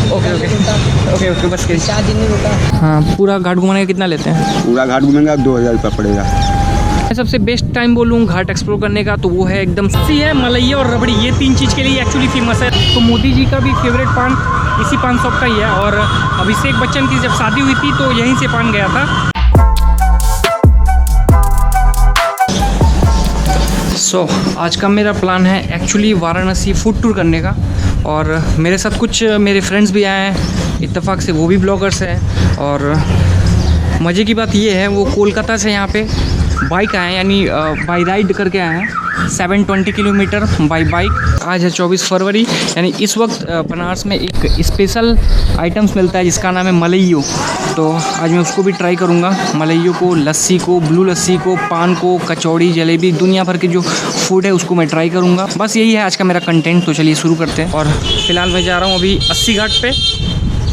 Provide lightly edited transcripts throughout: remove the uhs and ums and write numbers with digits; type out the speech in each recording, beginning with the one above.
Okay okay okay okay बस के 4 दिन नहीं रुका। हाँ, पूरा घाट घुमाने का कितना लेते हैं? पूरा घाट घूमेंगे आप 2000 रुपये पड़ेगा। मैं सबसे बेस्ट टाइम बोलूँ घाट एक्सप्लोर करने का तो वो है एकदम सी है, मलैया और रबड़ी, ये 3 चीज़ के लिए एक्चुअली फेमस है। तो मोदी जी का भी फेवरेट पान इसी पान शॉप का ही है, और अभिषेक बच्चन की जब शादी हुई थी तो यहीं से पान गया था। आज का मेरा प्लान है एक्चुअली वाराणसी फूड टूर करने का, और मेरे साथ कुछ मेरे फ्रेंड्स भी आए हैं इत्तेफाक से, वो भी ब्लॉगर्स हैं। और मज़े की बात ये है वो कोलकाता से यहाँ पे बाइक आए हैं, यानी बाई राइड करके आए हैं 720 किलोमीटर बाई बाइक। आज है 24 फरवरी, यानी इस वक्त बनारस में एक स्पेशल आइटम्स मिलता है जिसका नाम है मलैयो। तो आज मैं उसको भी ट्राई करूँगा, मलैयो को, लस्सी को, ब्लू लस्सी को, पान को, कचौड़ी, जलेबी, दुनिया भर के जो फूड है उसको मैं ट्राई करूँगा। बस यही है आज का मेरा कंटेंट। तो चलिए शुरू करते हैं। और फिलहाल मैं जा रहा हूँ अभी 80 घाट पे,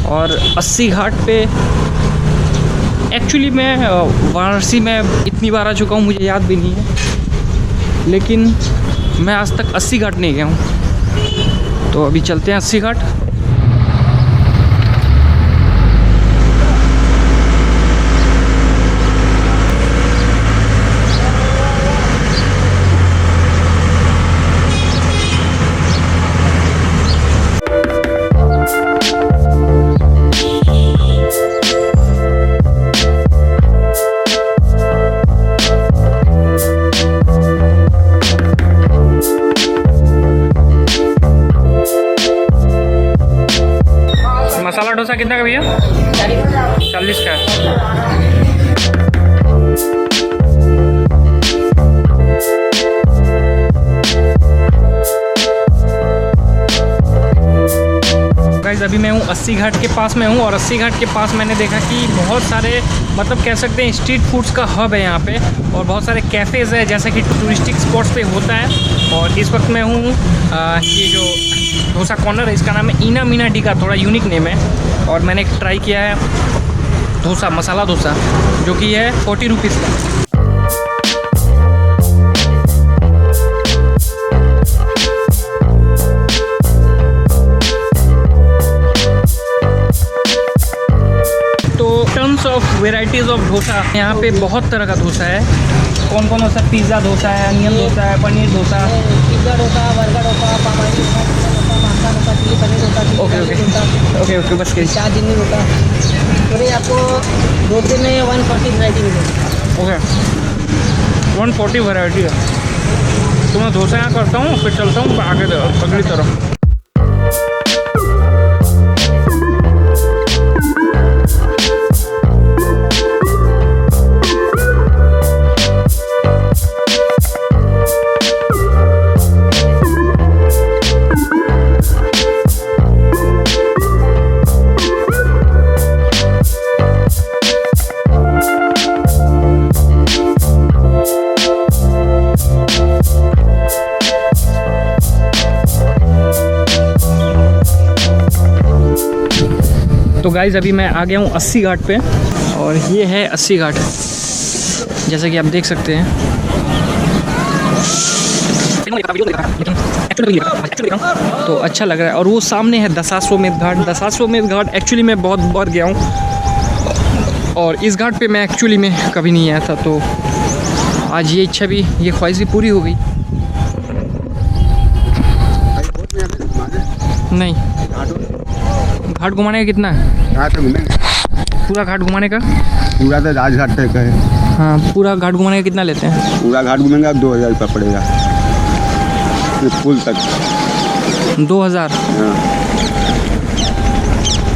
और 80 घाट पे एक्चुअली मैं वाराणसी में इतनी बार आ चुका हूँ मुझे याद भी नहीं है, लेकिन मैं आज तक 80 घाट नहीं गया हूँ। तो अभी चलते हैं 80 घाट। मसाला डोसा कितना का भैया? 40 का। गाइस अभी मैं हूँ 80 घाट के पास में हूँ, और 80 घाट के पास मैंने देखा कि बहुत सारे मतलब कह सकते हैं स्ट्रीट फूड्स का हब है यहाँ पे, और बहुत सारे कैफ़ेज़ है जैसा कि टूरिस्टिक स्पॉट्स पे होता है। और इस वक्त मैं हूँ ये जो डोसा कॉर्नर है, इसका नाम है इना मीना डी का, थोड़ा यूनिक नेम है। और मैंने ट्राई किया है डोसा, मसाला डोसा, जो कि है 40 रुपीज़ का। Terms of varieties of dosa, यहाँ पे बहुत तरह का डोसा है। कौन कौन सा? पिज़्ज़ा डोसा है, अनियन डोसा है, पनीर डोसा, पिज़्ज़ा डोसा, बर्गर डोसा, पापड़ी डोसा, मास्ता dosa, chilli paneer dosa. Okay okay okay okay बस के 4 दिन नहीं रुका। तो आपको डोसे में 140 वैरायटी मिलेगी। ओके 140 वैरायटी है। तो मैं डोसा यहाँ करता हूँ, फिर चलता हूँ आगे अगली तरफ। तो गाइज़ अभी मैं आ गया हूँ 80 घाट पे, और ये है 80 घाट जैसा कि आप देख सकते हैं। तो अच्छा लग रहा है। और वो सामने है दशाश्वमेध घाट। दशाश्वमेध घाट एक्चुअली मैं बहुत बार गया हूँ, और इस घाट पे मैं एक्चुअली में कभी नहीं आया था। तो आज ये इच्छा भी, ये ख्वाहिश भी पूरी हो गई। नहीं, घाट घुमाने का कितना है? घाट घूमेंगे पूरा घाट घुमाने का? पूरा तो राजघाट तक है। हाँ, पूरा घाट घुमाने का कितना लेते हैं? पूरा घाट घूमेंगे आप 2000 रुपये पड़ेगा, पुल तक 2000। हाँ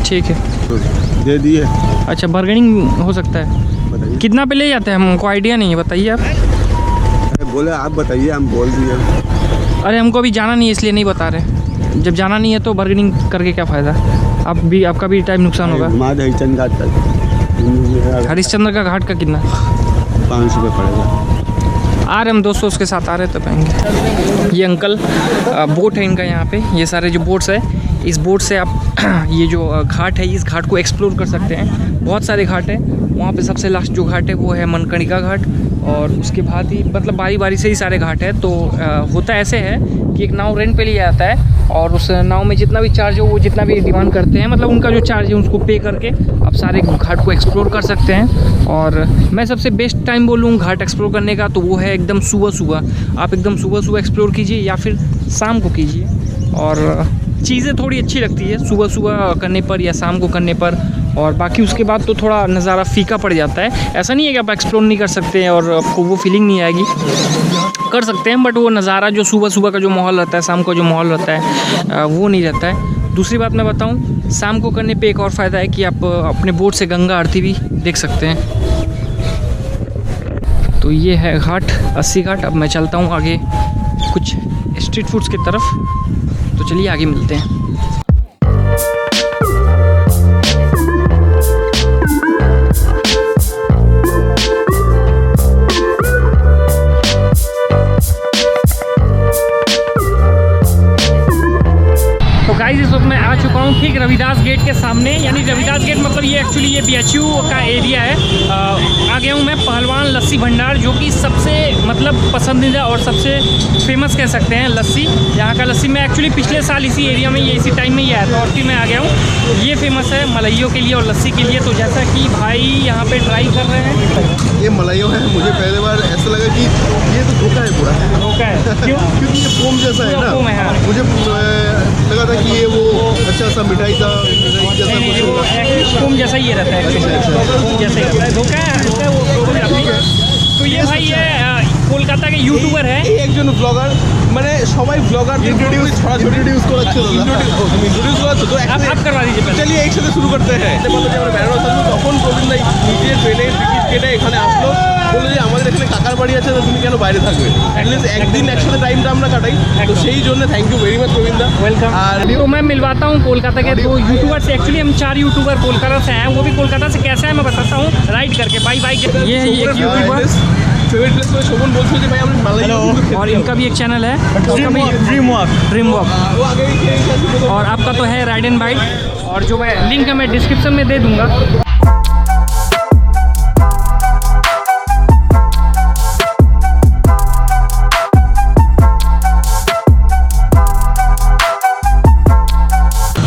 ठीक है, तो दे दिए। अच्छा, बार्गेनिंग हो सकता है? बताइए कितना पे ले जाते हैं? हमको आइडिया नहीं है, बताइए आप। अरे बोले आप बताइए, हम बोल दिए। अरे हमको अभी जाना नहीं है इसलिए नहीं बता रहे। जब जाना नहीं है तो बार्गेनिंग करके क्या फ़ायदा? आपका भी टाइम नुकसान होगा। हरिश्चंद्र घाट तक। हरिश्चंद्र का घाट का कितना? 500 रुपये पड़ेगा। आ रहे हम दोस्तों उसके साथ आ रहे तो पाएंगे। ये अंकल बोट है इनका यहाँ पे, ये सारे जो बोट्स है, इस बोट से आप ये जो घाट है, इस घाट को एक्सप्लोर कर सकते हैं। बहुत सारे घाट है, वहाँ पे सबसे लास्ट जो घाट है वो है मनकर्णिका घाट, और उसके बाद ही मतलब बारी बारी से ही सारे घाट है। तो होता ऐसे है कि एक नाव रेंट पे लिया जाता है, और उस नाव में जितना भी चार्ज हो वो जितना भी डिमांड करते हैं, मतलब उनका जो चार्ज है उसको पे करके आप सारे घाट को एक्सप्लोर कर सकते हैं। और मैं सबसे बेस्ट टाइम बोलूँ घाट एक्सप्लोर करने का तो वो है एकदम सुबह सुबह। आप एकदम सुबह सुबह एक्सप्लोर कीजिए या फिर शाम को कीजिए, और चीज़ें थोड़ी अच्छी लगती है सुबह सुबह करने पर या शाम को करने पर। और बाकी उसके बाद तो थोड़ा नज़ारा फीका पड़ जाता है। ऐसा नहीं है कि आप एक्सप्लोर नहीं कर सकते हैं और आपको वो फीलिंग नहीं आएगी, कर सकते हैं, बट वो नज़ारा जो सुबह सुबह का जो माहौल रहता है, शाम का जो माहौल रहता है वो नहीं रहता है। दूसरी बात मैं बताऊं, शाम को करने पे एक और फ़ायदा है कि आप अपने बोट से गंगा आरती भी देख सकते हैं। तो ये है घाट, 80 घाट। अब मैं चलता हूँ आगे कुछ स्ट्रीट फूड्स की तरफ, तो चलिए आगे मिलते हैं। गाइस इस वक्त मैं आ चुका हूँ ठीक रविदास गेट के सामने, यानी रविदास गेट मतलब ये एक्चुअली ये BHU का एरिया है। आ गया हूँ मैं पहलवान लस्सी भंडार, जो कि सबसे मतलब पसंदीदा और सबसे फेमस कह सकते हैं लस्सी। यहाँ का लस्सी मैं एक्चुअली पिछले साल इसी एरिया में इसी टाइम में ही आया था, और फिर मैं आ गया हूँ। ये फेमस है मलाइयों के लिए और लस्सी के लिए। तो जैसा कि भाई यहाँ पे ट्राई कर रहे हैं, ये मलाइयों है। मुझे पहले बार ऐसा लगा कि ये तो धोखा है पूरा, धोखा है। क्यों? क्योंकि ये फोम जैसा है ना। फोम है, हाँ। मुझे लगा था कि ये वो अच्छा सा मिठाई था, मिठाई जैसा नहीं, कुछ वो होगा। फोम जैसा ही रहता है, अच्छा। फोम जैसा ही रहता है, धोखा है वो प्रॉब्लम अपनी। तो ये भाई ये কলকাতা के यूट्यूबर है। এই একজন ব্লগার, মানে সবাই ব্লগার ইন্ট্রোডিউস করাচ্ছে দাদা, ইন্ট্রোডিউস করাচ্ছে তো आप करवा दीजिए पहले। চলিয়ে একসাথে শুরু করতে हैं। বললো যে আমরা বেনারস আসবো, তখন প্রবীণ ভাই নিজে ট্রেনের টিকিট কেটে এখানে আসলো, বললো যে আমাদের এখানে কাকার বাড়ি আছে, তো তুমি কেন বাইরে থাকবে, অ্যাটলিস্ট একদিন একসাথে টাইমটা আমরা কাটাই। তো সেই জন্য thank you very much Prabin da. Welcome. আর तो मैं मिलवाता हूँ कोलकाता के दो यूट्यूबर से। एक्चुअली हम 4 यूट्यूबर कोलकाता से हैं, वो भी कोलकाता से कैसा है मैं बताता हूँ राइड करके। By by. ये है एक यूट्यूबर, फेवरेट प्लेस में शोभन बोलছো যে ভাই আমরা মালাই, और इनका भी एक चैनल है ड्रीम वॉक। वो आगे ही और आपका तो है राइड एंड बाइट, और जो मैं लिंक है मैं डिस्क्रिप्शन में दे दूँगा।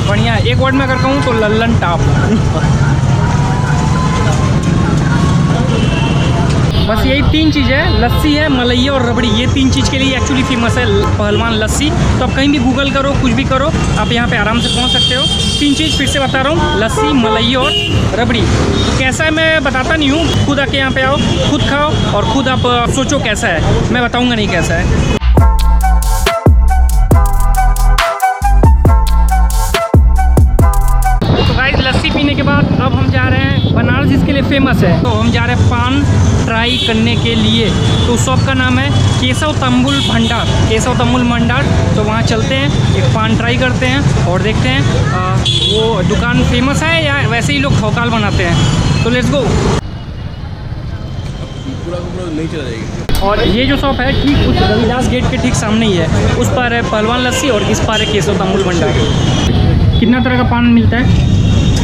बढ़िया। एक वर्ड में अगर कहूँ तो लल्लन टॉप। बस यही 3 चीज़ है, लस्सी है, मलई और रबड़ी। ये 3 चीज़ के लिए एक्चुअली फेमस है पहलवान लस्सी। तो आप कहीं भी गूगल करो, कुछ भी करो, आप यहाँ पे आराम से पहुँच सकते हो। 3 चीज़ फिर से बता रहा हूँ, लस्सी, मलई और रबड़ी। तो कैसा है मैं बताता नहीं हूँ, खुद आके यहाँ पे आओ, खुद खाओ और खुद आप सोचो कैसा है। मैं बताऊँगा नहीं कैसा है। लस्सी पीने के बाद अब हम जा रहे हैं बनारस, जिसके लिए फेमस है। तो हम जा रहे हैं पान ट्राई करने के लिए। तो उस शॉप का नाम है केशव तंबुल भंडार, केशव तंबुल भंडार। तो वहाँ चलते हैं, एक पान ट्राई करते हैं और देखते हैं वो दुकान फेमस है या वैसे ही लोग भौकाल बनाते हैं। तो लेट्स गो। नहीं चला जाएगी। और ये जो शॉप है ठीक उस रविदास गेट के ठीक सामने ही है। उस पर है पहलवान लस्सी और इस पर है केशव तंबुल भंडार। कितना तरह का पान मिलता है?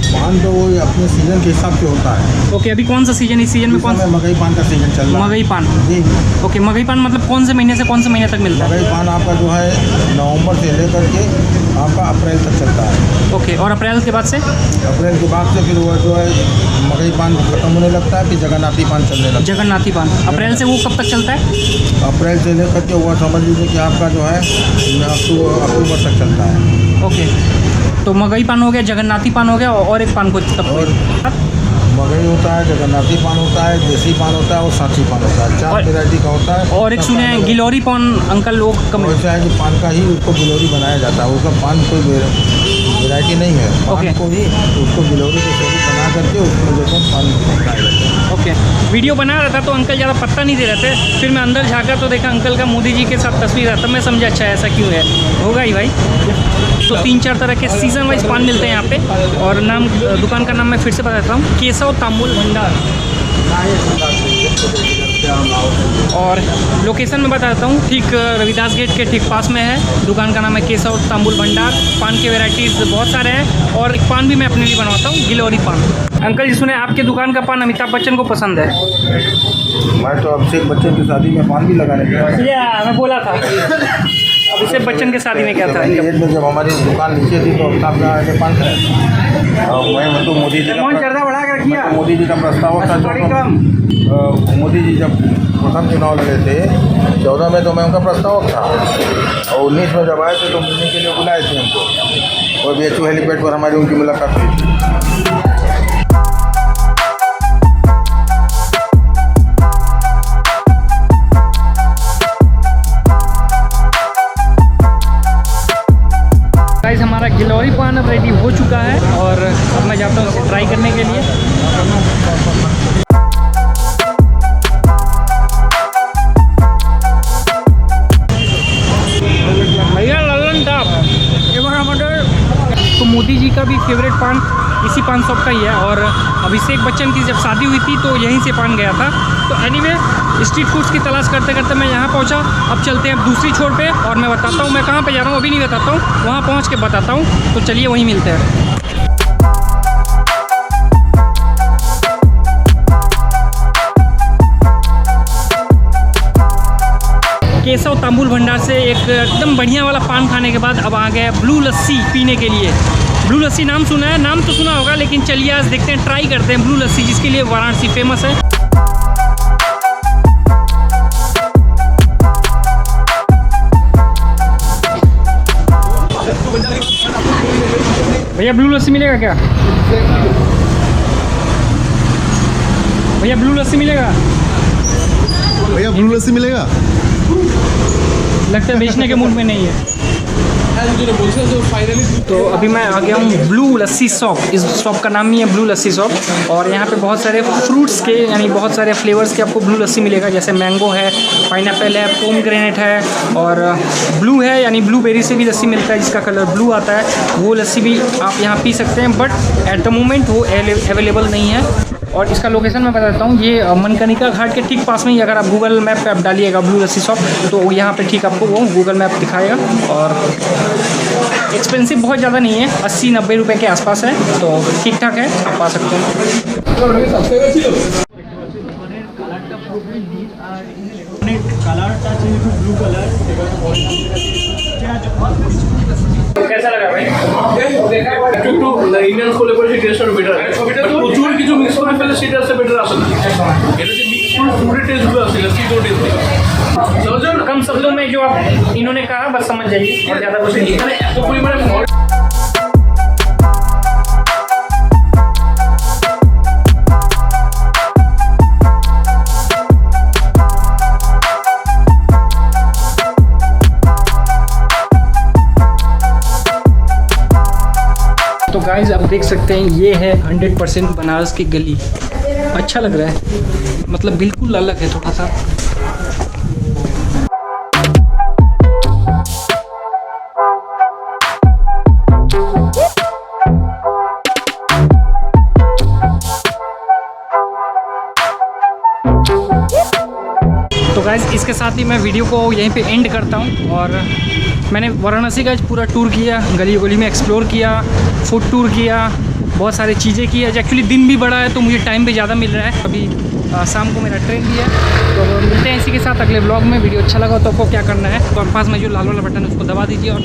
पान तो वो अपने सीजन के हिसाब से होता है। ओके, अभी कौन सा सीजन? इस सीजन में कौन सा? मगई पान का सीजन चल रहा है। मगई पान। जी। ओके, मगई पान मतलब कौन से महीने से कौन से महीने तक मिलता है? मगई पान आपका जो है नवंबर से लेकर के आपका अप्रैल तक चलता है। ओके, और अप्रैल के बाद से? अप्रैल के बाद से फिर वो जो है मगई पान खत्म होने लगता है, फिर जगन्नाथी पान चलने लगता है। जगन्नाथी पान अप्रैल से वो कब तक चलता है? अप्रैल से लेकर के वो समझ लीजिए कि आपका जो है अक्टूबर तक चलता है। ओके, तो मगई पान हो गया, जगन्नाथी पान हो गया, और एक पान को तब और मगई होता है, जगन्नाथी पान होता है, देसी पान होता है और सांची पान होता है। 4 वैरायटी का होता है। और एक सुने हैं गिलौरी पान अंकल लोग कम। ऐसा है कि पान का ही उसको गिलौरी बनाया जाता है। उसका पान कोई वैरायटी नहीं है। ओके। पान को ही उसको गिलौरी के स्वरूप बना करके उसमें जो पान बनाया जाता है। ओके, वीडियो बना रहा था तो अंकल ज़्यादा पत्ता नहीं दे रहे थे। फिर मैं अंदर झाँका तो देखा अंकल का मोदी जी के साथ तस्वीर है, तब मैं समझा अच्छा ऐसा क्यों है, होगा ही भाई। तो 3-4 तरह के सीज़न वाइज पान मिलते हैं यहाँ पे। और नाम दुकान का नाम मैं फिर से बता देता हूँ, केशव तंबुल भंडार। और लोकेशन में बताता हूँ, ठीक रविदास गेट के ठीक पास में है। दुकान का नाम है केशव तांबुल भंडार। पान के वेराइटीज़ बहुत सारे हैं और एक पान भी मैं अपने लिए बनवाता हूँ, गिलौरी पान। अंकल जी सुने आपके दुकान का पान अमिताभ बच्चन को पसंद है। मैं तो अभिषेक बच्चन की शादी में पान भी लगाने गया। मैं बोला था अभिषेक बच्चन के शादी में क्या था। एज में जब हमारी दुकान नीचे थी तो अमिताभ आके पान खाया। और मैं तो मोदी जी का प्रस्ताव था। मोदी जी जब प्रथम चुनाव लगे थे 14 में, तो मैं उनका प्रस्तावक था। और 19 में जब आए थे तो मिलने के लिए बुलाए थे हमको, और BHU हेलीपैड पर हमारी उनकी मुलाकात हुई थी। गाइस हमारा गिलौरी पान अब रेडी हो चुका है और अब मैं जाता हूँ इसे ट्राई करने के लिए। भैया ललन टाप तो मोदी जी का भी फेवरेट पान इसी पान शॉप का ही है। और अभिषेक बच्चन की जब शादी हुई थी तो यहीं से पान गया था। तो एनीवे स्ट्रीट फूड्स की तलाश करते करते मैं यहाँ पहुँचा। अब चलते हैं दूसरी छोर पे और मैं बताता हूँ मैं कहाँ पे जा रहा हूँ, अभी नहीं बताता हूँ, वहाँ पहुँच के बताता हूँ। तो चलिए वहीं मिलते हैं। केशव तांबुल भंडार से एक एकदम बढ़िया वाला पान खाने के बाद अब आ गया ब्लू लस्सी पीने के लिए। ब्लू लस्सी नाम सुना है, नाम तो सुना होगा, लेकिन चलिए आज देखते हैं, ट्राई करते हैं ब्लू लस्सी, जिसके लिए वाराणसी फेमस है। भैया ब्लू लस्सी मिलेगा क्या? भैया ब्लू लस्सी मिलेगा? भैया ब्लू लस्सी मिलेगा? लगता है बेचने के मूड में नहीं है। तो अभी मैं आ गया हूँ ब्लू लस्सी शॉप। इस शॉप का नाम ही है ब्लू लस्सी शॉप। और यहाँ पे बहुत सारे फ्रूट्स के यानी बहुत सारे फ्लेवर्स के आपको ब्लू लस्सी मिलेगा। जैसे मैंगो है, पाइनएप्पल है, पोमग्रेनेट है और ब्लू है यानी ब्लूबेरी से भी लस्सी मिलता है जिसका कलर ब्लू आता है। वो लस्सी भी आप यहाँ पी सकते हैं, बट एट द मोमेंट वो अवेलेबल नहीं है। और इसका लोकेशन मैं बता देता हूँ, ये मनकनिका घाट के ठीक पास में ही। अगर आप गूगल मैप पे आप डालिएगा ब्लू लस्सी शॉप तो यहाँ पे ठीक आपको वो गूगल मैप दिखाएगा। और एक्सपेंसिव बहुत ज़्यादा नहीं है, 80-90 रुपये के आसपास है, तो ठीक ठाक है, आप आ सकते हैं। कैसा लगा भाई? একটু ইন্ডিয়ান স্কুলে পড়ে সেই টেস্টটা বেটার প্রচুর কিছু মিক্স করে ফেলে সেটা আসলে বেটার আসে না এটা যে মিক্স করে ফুডের টেস্টগুলো আসে না सीधो टेस्ट कम शब्दों में जो आप इन्होंने कहा बस समझ जाइए और ज़्यादा कुछ नहीं। এখানে এত পরিমাণে तो गाइस आप देख सकते हैं ये है 100% बनारस की गली। अच्छा लग रहा है, मतलब बिल्कुल अलग है थोड़ा सा। तो गाइस इसके साथ ही मैं वीडियो को यहीं पे एंड करता हूँ। और मैंने वाराणसी का पूरा टूर किया, गली गली में एक्सप्लोर किया, फूड टूर किया, बहुत सारी चीज़ें की है। एक्चुअली दिन भी बड़ा है तो मुझे टाइम भी ज़्यादा मिल रहा है। अभी शाम को मेरा ट्रेन भी है। तो मिलते हैं इसी के साथ अगले ब्लॉग में। वीडियो अच्छा लगा तो आपको क्या करना है, तो पास में जो लाल वाला बटन है उसको दबा दीजिए और